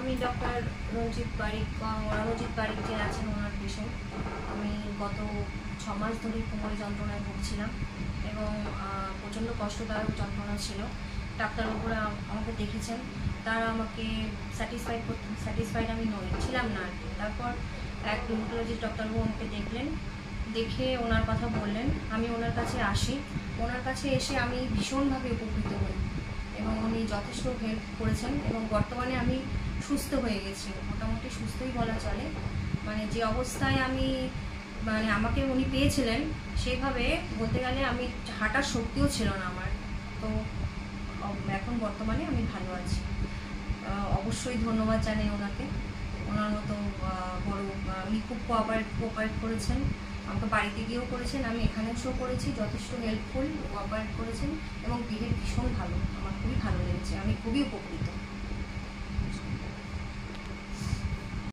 আমি ডক্টর রঞ্জিত পারিক যে আছেন ওনার পেশেন্ট। আমি গত 6 মাস ধরে কোমরে যন্ত্রণায় ভুগছিলাম এবং প্রচণ্ড কষ্টদায়ক যন্ত্রণা ছিল। ডাক্তারবাবুরা আমাকে দেখেছেন, তারা আমাকে স্যাটিসফাইড আমি ছিলাম না আর কি। তারপর এক রুমেটোলজিস্ট ডাক্তারবাবু আমাকে দেখলেন, দেখে ওনার কথা বললেন, আমি ওনার কাছে আসি। ওনার কাছে এসে আমি ভীষণভাবে উপকৃত হই এবং উনি যথেষ্ট হেল্প করেছেন এবং বর্তমানে আমি সুস্থ হয়ে গেছি, মোটামুটি সুস্থই বলা চলে। মানে যে অবস্থায় আমাকে উনি পেয়েছিলেন সেইভাবে বলতে গেলে আমি হাঁটার শক্তিও ছিল না আমার। তো এখন বর্তমানে আমি ভালো আছি। অবশ্যই ধন্যবাদ জানাই ওনাকে। ওনার মতো বড় উনি খুব কোঅপারেট করেছেন, আমাকে বাড়িতে গিয়েও করেছেন, আমি এখানে এসেও করেছি, যথেষ্ট হেল্পফুল কোঅপারেট করেছেন এবং বিহেভ ভীষণ ভালো, আমার খুবই ভালো লেগেছে, আমি খুবই উপকৃত।